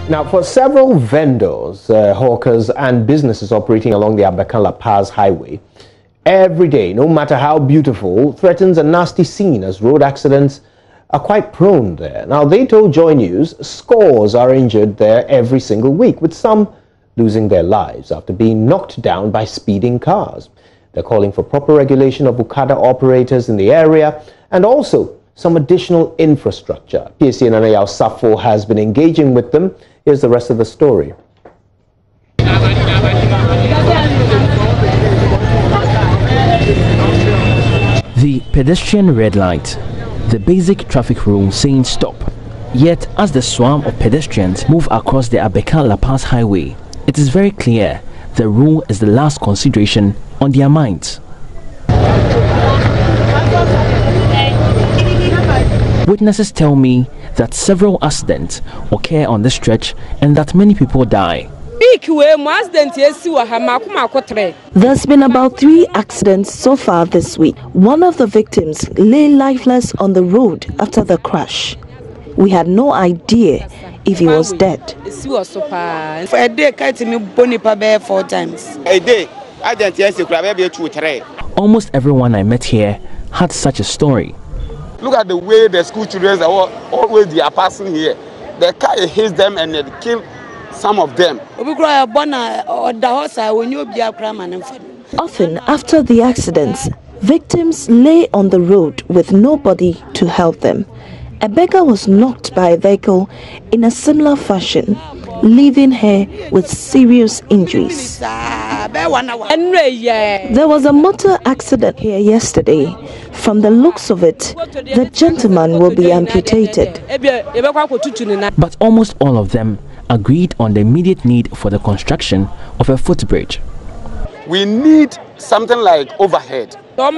Now, for several vendors, hawkers and businesses operating along the Abeka-Lapaz highway, every day, no matter how beautiful, threatens a nasty scene as road accidents are quite prone there. Now, they told Joynews scores are injured there every single week, with some losing their lives after being knocked down by speeding cars. They're calling for proper regulation of Okada operators in the area and also some additional infrastructure. PSC Nanayao Safo has been engaging with them. Here's the rest of the story. The pedestrian red light, the basic traffic rule saying stop. Yet, as the swarm of pedestrians move across the Abeka-Lapaz highway, it is very clear the rule is the last consideration on their minds. Witnesses tell me that several accidents occur on this stretch and that many people die. There's been about 3 accidents so far this week. One of the victims lay lifeless on the road after the crash. We had no idea if he was dead. For a day, I me 4 times. A day, I didn't. Almost everyone I met here had such a story. Look at the way the school children are always they are passing here. The car hits them and they kill some of them. Often after the accidents, victims lay on the road with nobody to help them. A beggar was knocked by a vehicle in a similar fashion, leaving her with serious injuries. There was a motor accident here yesterday. From the looks of it, the gentleman will be amputated. But almost all of them agreed on the immediate need for the construction of a footbridge. We need something like overhead. To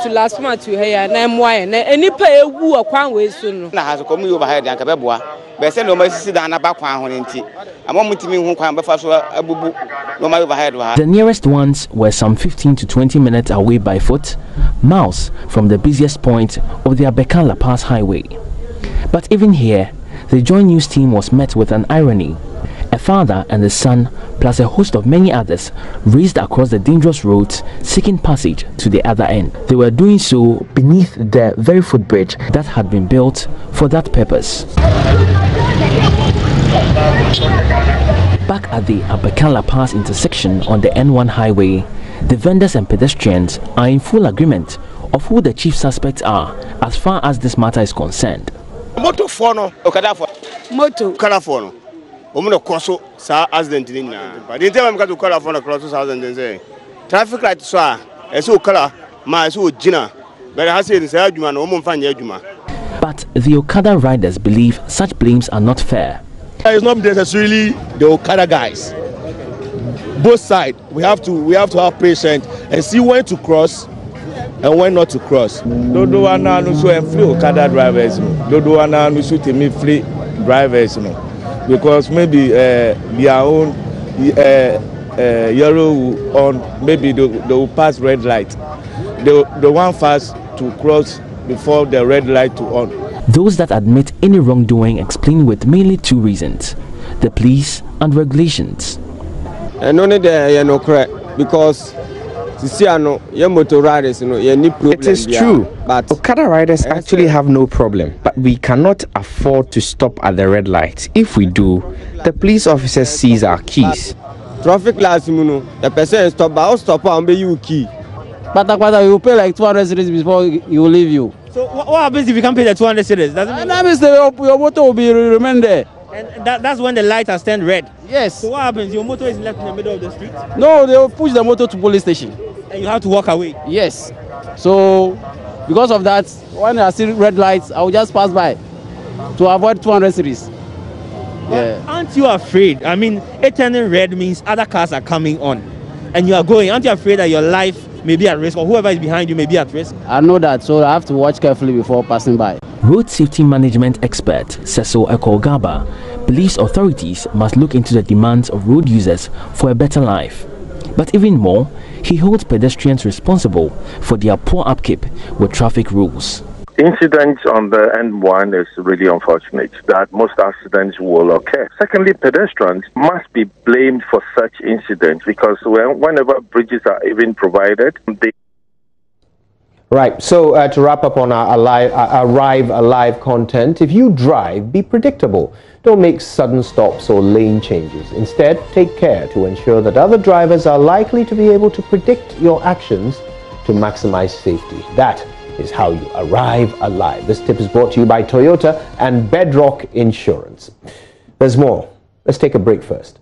last month to here and any pay woo a quan way soon. Has a coming overhead and Cabebua. But send no mercy down a back one in tea. A moment to me who can be fast a boo no my overhead. The nearest ones were some 15 to 20 minutes away by foot, miles from the busiest point of the Abeka-Lapaz highway. But even here, the Joynews team was met with an irony. A father and a son, plus a host of many others, raced across the dangerous roads seeking passage to the other end. They were doing so beneath the very footbridge that had been built for that purpose. Back at the Abeka-Lapaz intersection on the N1 highway, the vendors and pedestrians are in full agreement of who the chief suspects are as far as this matter is concerned. Moto fono, Okada for moto, California. Woman of course, sir, accident in but the time I'm going to call for a cross 2000 and say traffic light, sir, as so color, my so Gina, but I say this argument, woman find Yajuma. But the Okada riders believe such blames are not fair. It's not necessarily the Okada guys. Both sides, we have to have patience and see when to cross and when not to cross. Dodo ana no so free Okada drivers, dodo ana no so temi free drivers no. Because maybe their own yellow on, maybe they will pass red light. They want fast to cross before the red light to on. Those that admit any wrongdoing explain with mainly 2 reasons: the police and regulations. And only there no correct because it is true, but Okada riders actually have no problem. But we cannot afford to stop at the red light. If we do, the police officers seize our keys. Traffic lights, the person stop, but I'll stop and pay you key. But you pay like 200 cedis before you leave you. So what happens if you can't pay the 200 cedis? That means your motor will be remain there. And that's when the light has turned red. Yes. So what happens? Your motor is left in the middle of the street? No, they will push the motor to police station. And you have to walk away? Yes. So because of that, when I see red lights, I will just pass by to avoid 200 cedis. Yeah. Aren't you afraid? I mean, it turning red means other cars are coming on. And you are going. Aren't you afraid that your life may be at risk or whoever is behind you may be at risk? I know that, so I have to watch carefully before passing by. Road safety management expert Cecil Ekogaba believes authorities must look into the demands of road users for a better life. But even more, he holds pedestrians responsible for their poor upkeep with traffic rules. Incidents on the N1 is really unfortunate that most accidents will occur. Secondly, pedestrians must be blamed for such incidents because whenever bridges are even provided, they... Right, so to wrap up on our Arrive Alive content, if you drive, be predictable. Don't make sudden stops or lane changes. Instead, take care to ensure that other drivers are likely to be able to predict your actions to maximize safety. That is how you arrive alive. This tip is brought to you by Toyota and Bedrock Insurance. There's more. Let's take a break first.